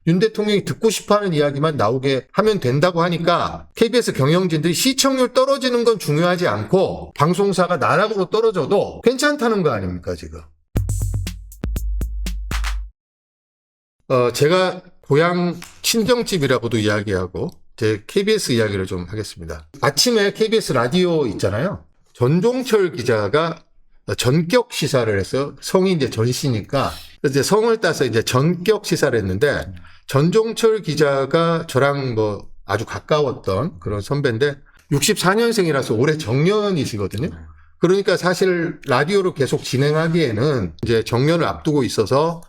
윤 대통령이 듣고 싶어하는 이야기만 나오게 하면 된다고 하니까 KBS 경영진들이 시청률 떨어지는 건 중요하지 않고 방송사가 나락으로 떨어져도 괜찮다는 거 아닙니까 지금. 제가 고향 친정집이라고도 이야기하고 제 KBS 이야기를 좀 하겠습니다. 아침에 KBS 라디오 있잖아요. 전종철 기자가 전격 시사를 했어요. 성이 이제 전씨니까 이제 성을 따서 이제 전격 시사를 했는데 전종철 기자가 저랑 뭐 아주 가까웠던 그런 선배인데 64년생이라서 올해 정년이시거든요. 그러니까 사실 라디오를 계속 진행하기에는 이제 정년을 앞두고 있어서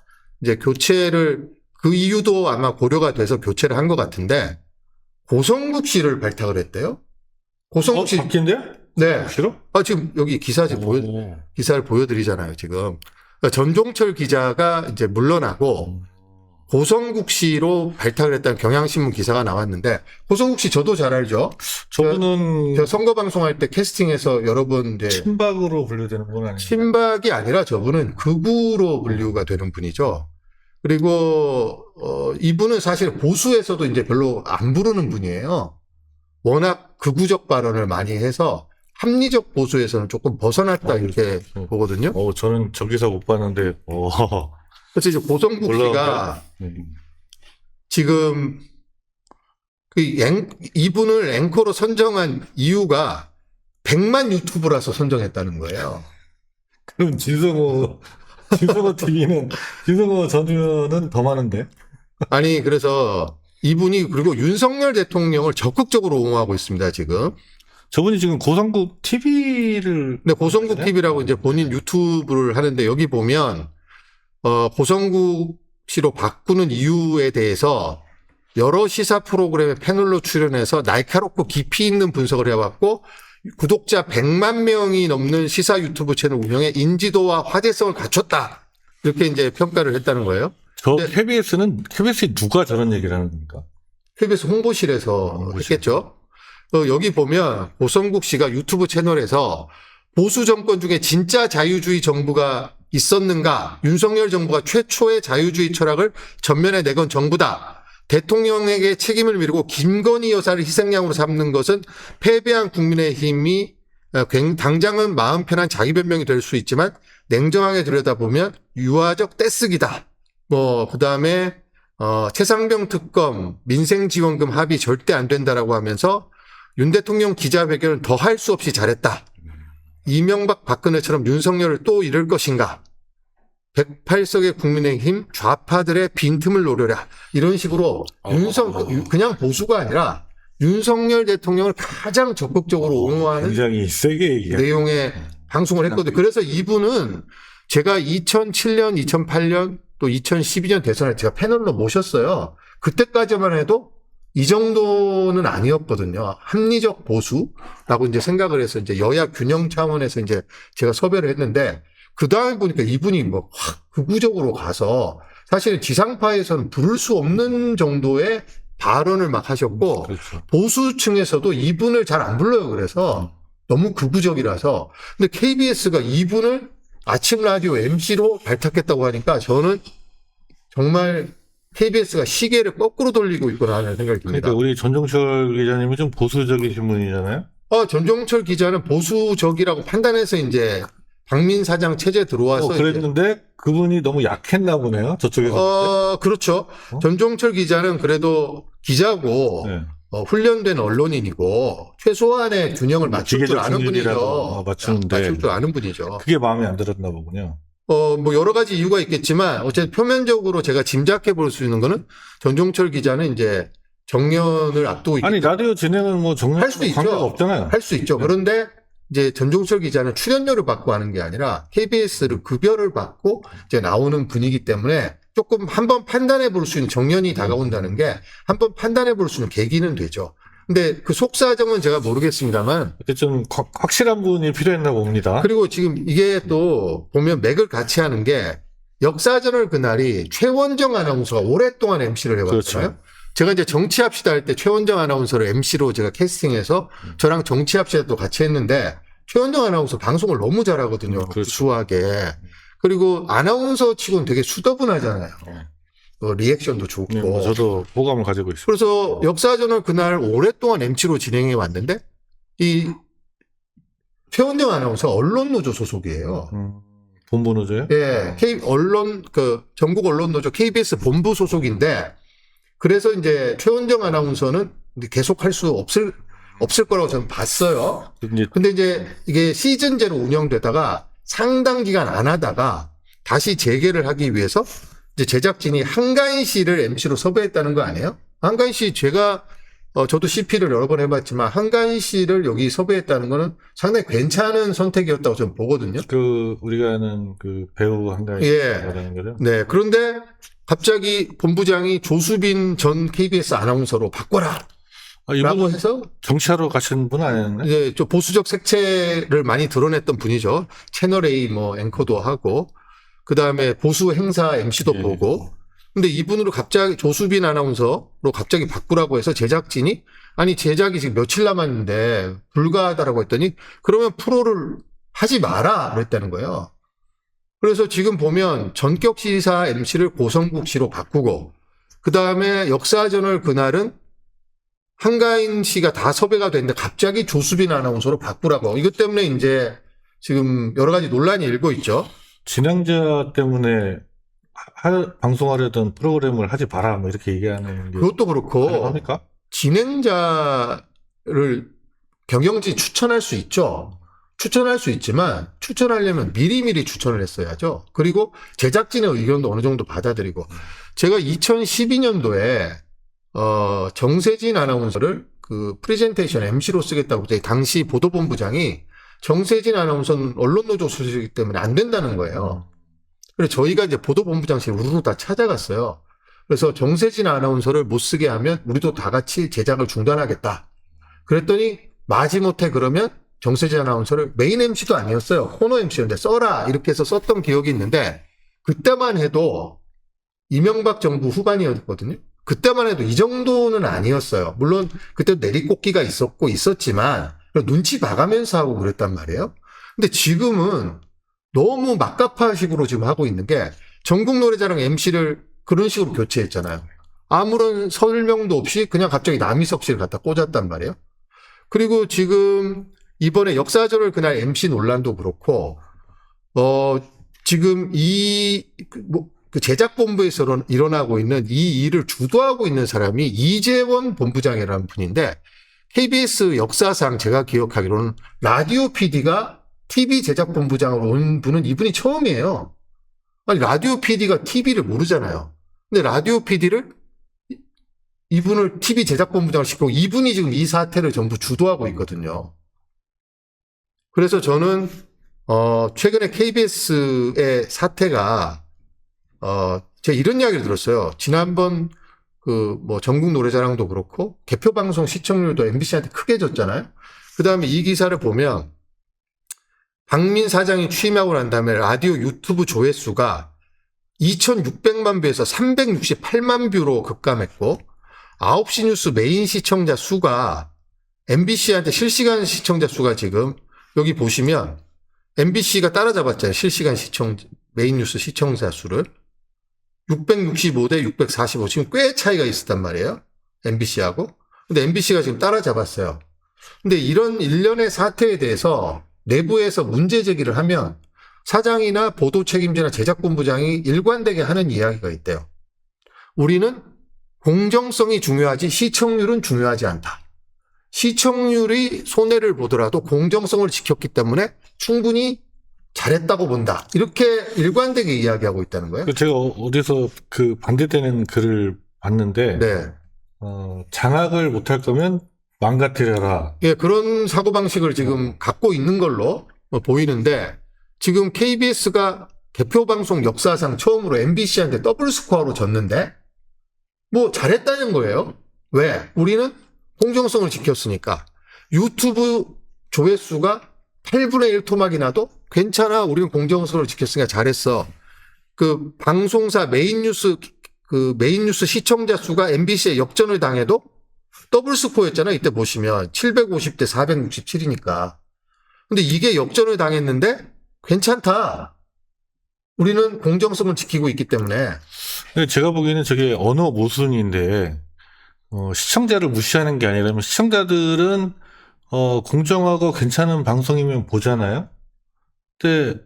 이제 교체를 그 이유도 아마 고려가 돼서 교체를 한 것 같은데 고성국 씨를 발탁을 했대요. 고성국 씨 바뀐대요? 네. 싫어? 지금 여기 기사를 보여드리잖아요, 지금. 그러니까 전종철 기자가 이제 물러나고 고성국 씨로 발탁을 했다는 경향신문 기사가 나왔는데, 고성국 씨 저도 잘 알죠? 저분은 저 선거 방송할 때 캐스팅해서 여러 번 이제. 친박으로 분류되는 건 아니에요? 친박이 아니라 저분은 극우로 분류가 되는 분이죠. 그리고, 이분은 사실 보수에서도 이제 별로 안 부르는 분이에요. 워낙 극우적 발언을 많이 해서 합리적 보수에서는 조금 벗어났다 이렇게 보거든요. 저는 저기서 못 봤는데, 그래서 이제 고성국 씨가 지금 이분을 앵커로 선정한 이유가 100만 유튜브라서 선정했다는 거예요. 그럼 진성호 TV는, 진성호 전 의원은 더 많은데? 아니, 그래서 이분이 그리고 윤석열 대통령을 적극적으로 옹호하고 있습니다, 지금. 저분이 지금 고성국 TV를. 네, 고성국 TV라고 이제 본인 유튜브를 하는데 여기 보면, 고성국 씨로 바꾸는 이유에 대해서 여러 시사 프로그램의 패널로 출연해서 날카롭고 깊이 있는 분석을 해왔고, 구독자 100만 명이 넘는 시사 유튜브 채널 운영에 인지도와 화제성을 갖췄다. 이렇게 이제 평가를 했다는 거예요. KBS에 누가 저런 얘기를 하는 겁니까? KBS 홍보실에서 했겠죠. 여기 보면 고성국 씨가 유튜브 채널에서 보수 정권 중에 진짜 자유주의 정부가 있었는가? 윤석열 정부가 최초의 자유주의 철학을 전면에 내건 정부다. 대통령에게 책임을 미루고 김건희 여사를 희생양으로 삼는 것은 패배한 국민의힘이 당장은 마음 편한 자기 변명이 될 수 있지만 냉정하게 들여다보면 유화적 떼쓰기다. 그다음에 최상병 특검 민생지원금 합의 절대 안 된다라고 하면서 윤 대통령 기자회견을 더 할 수 없이 잘했다. 이명박 박근혜처럼 윤석열을 또 잃을 것인가. 108석의 국민의힘 좌파들의 빈틈을 노려라. 이런 식으로 그냥 보수가 아니라 윤석열 대통령을 가장 적극적으로 옹호하는 굉장히 세게 얘기해요. 내용의 방송을 했거든요. 그래서 이분은 제가 2007년, 2008년 또 2012년 대선에 제가 패널로 모셨어요. 그때까지만 해도 이 정도는 아니었거든요. 합리적 보수라고 이제 생각을 해서 이제 여야 균형 차원에서 이제 제가 섭외를 했는데 그 다음에 보니까 이분이 확 극우적으로 가서 사실은 지상파에서는 부를 수 없는 정도의 발언을 막 하셨고 그렇죠. 보수층에서도 이분을 잘 안 불러요. 그래서 너무 극우적이라서. 근데 KBS가 이분을 아침 라디오 MC로 발탁했다고 하니까 저는 정말 KBS가 시계를 거꾸로 돌리고 있구나 하는 생각이 듭니다. 그러니까 우리 전종철 기자님은 좀 보수적이신 분이잖아요. 전종철 기자는 보수적이라고 판단해서 이제 박민 사장 체제 들어와서 그랬는데 그분이 너무 약했나 보네요. 저쪽에서. 그렇죠. 전종철 기자는 그래도 기자고 네. 훈련된 언론인이고 최소한의 균형을 맞출 줄 아는 분이죠. 맞추는데 맞출 줄 아는 분이죠. 그게 마음에 안 들었나 보군요. 여러 가지 이유가 있겠지만 어쨌든 표면적으로 제가 짐작해 볼 수 있는 거는 전종철 기자는 이제 정년을 앞두고 아니 라디오 진행은 뭐 정년과 관계가 없잖아요. 할 수 있죠. 그런데 이제 전종철 기자는 출연료를 받고 하는 게 아니라 KBS를 급여를 받고 이제 나오는 분이기 때문에 조금 한번 판단해 볼 수 있는 정년이 다가온다는 게 한번 판단해 볼 수 있는 계기는 되죠. 근데 그 속사정은 제가 모르겠습니다만 좀 확실한 분이 필요했나 봅니다. 그리고 지금 이게 또 보면 맥을 같이 하는 게 역사전을 그날이 최원정 아나운서가 오랫동안 MC를 해왔잖아요. 그렇죠. 제가 이제 정치합시다 할 때 최원정 아나운서를 MC로 제가 캐스팅해서 저랑 정치합시다도 같이 했는데 최원정 아나운서 방송을 너무 잘하거든요. 그렇죠. 구수하게. 그리고 아나운서 치고는 되게 수더분하잖아요. 리액션도 좋고. 네, 뭐 저도 호감을 가지고 있습니다. 그래서 역사전을 그날 오랫동안 MC로 진행해 왔는데 이 최원정 아나운서 언론노조 소속이에요. 본부노조요? 예, 전국 언론노조 KBS 본부 소속인데 그래서 이제 최원정 아나운서는 계속 할 수 없을 거라고 저는 봤어요. 근데 이제 이게 시즌제로 운영되다가 상당 기간 안 하다가 다시 재개를 하기 위해서 이제 제작진이 한가인 씨를 MC로 섭외했다는 거 아니에요? 한가인 씨 저도 CP를 여러 번 해봤지만 한가인 씨를 여기 섭외했다는 거는 상당히 괜찮은 선택이었다고 저는 보거든요. 우리가 아는 그 배우 한가인 예. 말하는 거죠? 네. 그런데 갑자기 본부장이 조수빈 전 KBS 아나운서로 바꿔라. 라고 이분은 해서 정치하러 가신 분 아니었나요? 이제 좀 보수적 색채를 많이 드러냈던 분이죠. 채널A 앵커도 하고 그다음에 보수 행사 MC도 예. 보고. 근데 이분으로 갑자기 조수빈 아나운서로 갑자기 바꾸라고 해서 제작진이 아니 제작이 지금 며칠 남았는데 불가하다라고 했더니 그러면 프로를 하지 마라 그랬다는 거예요. 그래서 지금 보면 전격 시사 MC를 고성국 씨로 바꾸고 그다음에 역사전을 그날은 한가인 씨가 다 섭외가 됐는데 갑자기 조수빈 아나운서로 바꾸라고. 이것 때문에 이제 지금 여러 가지 논란이 일고 있죠. 진행자 때문에 방송하려던 프로그램을 하지 마라 뭐 이렇게 얘기하는 게 그것도 그렇고 가능합니까? 진행자를 경영진이 추천할 수 있죠. 추천할 수 있지만 추천하려면 미리미리 추천을 했어야죠. 그리고 제작진의 의견도 어느 정도 받아들이고 제가 2012년도에 정세진 아나운서를 그 프레젠테이션 MC로 쓰겠다고 당시 보도본부장이 정세진 아나운서는 언론노조 소속이기 때문에 안 된다는 거예요. 그래서 저희가 이제 보도본부장실 우르르 다 찾아갔어요. 그래서 정세진 아나운서를 못 쓰게 하면 우리도 다 같이 제작을 중단하겠다. 그랬더니 마지못해 그러면 정세진 아나운서를 메인 MC도 아니었어요. 코너 MC였는데 써라 이렇게 해서 썼던 기억이 있는데 그때만 해도 이명박 정부 후반이었거든요. 그때만 해도 이 정도는 아니었어요. 물론 그때 내리꽂기가 있었지만 눈치 봐가면서 하고 그랬단 말이에요. 근데 지금은 너무 막가파식으로 지금 하고 있는 게 전국 노래자랑 MC를 그런 식으로 교체했잖아요. 아무런 설명도 없이 그냥 갑자기 남희석 씨를 갖다 꽂았단 말이에요. 그리고 지금 이번에 역사절을 그날 MC 논란도 그렇고 지금 그 제작본부에서 일어나고 있는 이 일을 주도하고 있는 사람이 이재원 본부장이라는 분인데 KBS 역사상 제가 기억하기로는 라디오 PD가 TV 제작본부장으로 온 분은 이분이 처음이에요. 아니 라디오 PD가 TV를 모르잖아요. 근데 라디오 PD를 이분을 TV 제작본부장을 시키고 이분이 지금 이 사태를 전부 주도하고 있거든요. 그래서 저는 최근에 KBS의 사태가 제가 이런 이야기를 들었어요. 지난번 전국 노래자랑도 그렇고 개표 방송 시청률도 MBC한테 크게 졌잖아요. 그다음에 이 기사를 보면 박민 사장이 취임하고 난 다음에 라디오 유튜브 조회수가 2,600만 뷰에서 368만 뷰로 급감했고 9시 뉴스 메인 시청자 수가 MBC한테 실시간 시청자 수가 지금 여기 보시면 MBC가 따라잡았잖아요. 실시간 메인 뉴스 시청자 수를 665대 645 지금 꽤 차이가 있었단 말이에요. MBC하고. 근데 MBC가 지금 따라잡았어요. 근데 이런 일련의 사태에 대해서 내부에서 문제 제기를 하면 사장이나 보도 책임자나 제작본부장이 일관되게 하는 이야기가 있대요. 우리는 공정성이 중요하지 시청률은 중요하지 않다. 시청률이 손해를 보더라도 공정성을 지켰기 때문에 충분히 잘했다고 본다. 이렇게 일관되게 이야기하고 있다는 거예요. 제가 어디서 그 반대되는 글을 봤는데 네. 장악을 못할 거면 망가뜨려라. 예, 그런 사고방식을 지금 갖고 있는 걸로 보이는데 지금 KBS가 개표방송 역사상 처음으로 MBC한테 더블 스코어로 졌는데 뭐 잘했다는 거예요. 왜? 우리는 공정성을 지켰으니까. 유튜브 조회수가 8분의 1 토막이 나도 괜찮아. 우리는 공정성을 지켰으니까 잘했어. 그 방송사 메인 뉴스 시청자 수가 MBC에 역전을 당해도 더블 스코어였잖아요. 이때 보시면 750대 467이니까. 근데 이게 역전을 당했는데 괜찮다. 우리는 공정성을 지키고 있기 때문에. 근데 제가 보기에는 저게 언어 모순인데, 시청자를 무시하는 게 아니라면 시청자들은 공정하고 괜찮은 방송이면 보잖아요. 근데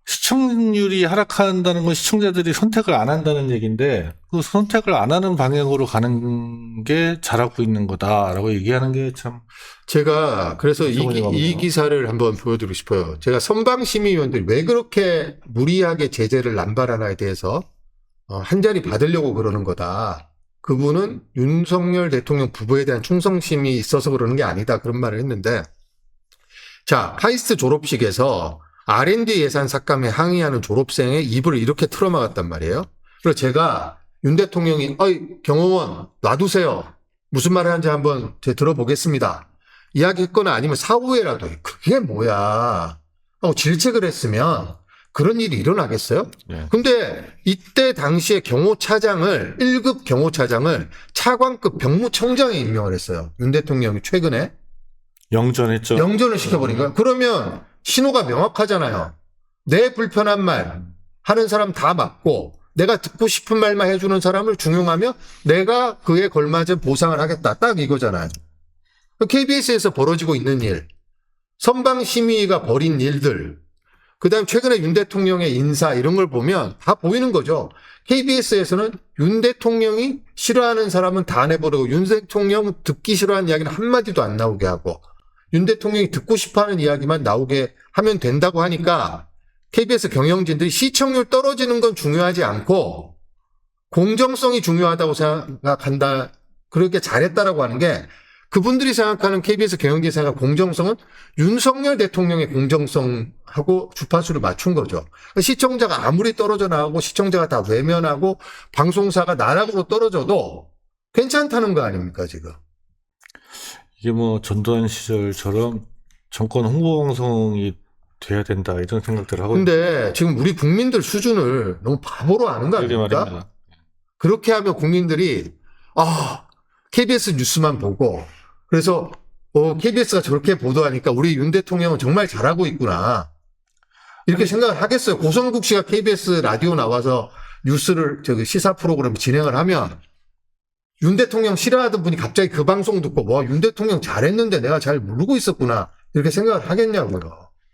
시청률이 하락한다는 건 시청자들이 선택을 안 한다는 얘기인데, 그 선택을 안 하는 방향으로 가는 게 잘하고 있는 거다라고 얘기하는 게 참. 제가 그래서 이 기사를 한번 보여드리고 싶어요. 제가 선방심의위원들이 왜 그렇게 무리하게 제재를 남발하나에 대해서 한 자리 받으려고 그러는 거다. 그분은 윤석열 대통령 부부에 대한 충성심이 있어서 그러는 게 아니다. 그런 말을 했는데, 자, 카이스트 졸업식에서 R&D 예산 삭감에 항의하는 졸업생의 입을 이렇게 틀어막았단 말이에요. 그래서 제가 윤 대통령이 경호원 놔두세요. 무슨 말을 하는지 한번 들어보겠습니다. 이야기했거나 아니면 사후에라도 그게 뭐야 하고 질책을 했으면 그런 일이 일어나겠어요? 네. 근데 이때 당시에 경호차장을 1급 경호차장을 차관급 병무청장에 임명을 했어요. 윤 대통령이 최근에. 영전했죠. 영전을 시켜버린 거야. 그러면 신호가 명확하잖아요. 내 불편한 말 하는 사람 다 맞고 내가 듣고 싶은 말만 해주는 사람을 중용하며 내가 그에 걸맞은 보상을 하겠다. 딱 이거잖아요. KBS에서 벌어지고 있는 일, 선방심의가 벌인 일들, 그다음 최근에 윤 대통령의 인사 이런 걸 보면 다 보이는 거죠. KBS에서는 윤 대통령이 싫어하는 사람은 다 내버리고 윤 대통령 듣기 싫어하는 이야기는 한마디도 안 나오게 하고 윤 대통령이 듣고 싶어하는 이야기만 나오게 하면 된다고 하니까 KBS 경영진들이 시청률 떨어지는 건 중요하지 않고 공정성이 중요하다고 생각한다. 그렇게 잘했다라고 하는 게 그분들이 생각하는 KBS 경영진 생각 공정성은 윤석열 대통령의 공정성하고 주파수를 맞춘 거죠. 시청자가 아무리 떨어져 나가고 시청자가 다 외면하고 방송사가 나락으로 떨어져도 괜찮다는 거 아닙니까 지금. 이게 뭐 전두환 시절처럼 정권 홍보 방송이 돼야 된다 이런 생각들을 하고. 근데 지금 우리 국민들 수준을 너무 바보로 아는 거 아닙니까? 그렇게 하면 국민들이 KBS 뉴스만 보고 그래서 KBS가 저렇게 보도하니까 우리 윤 대통령은 정말 잘하고 있구나 이렇게 생각을 하겠어요. 고성국 씨가 KBS 라디오 나와서 뉴스를 시사 프로그램 진행을 하면 윤 대통령 싫어하던 분이 갑자기 그 방송 듣고 윤 대통령 잘했는데 내가 잘 모르고 있었구나 이렇게 생각을 하겠냐고요.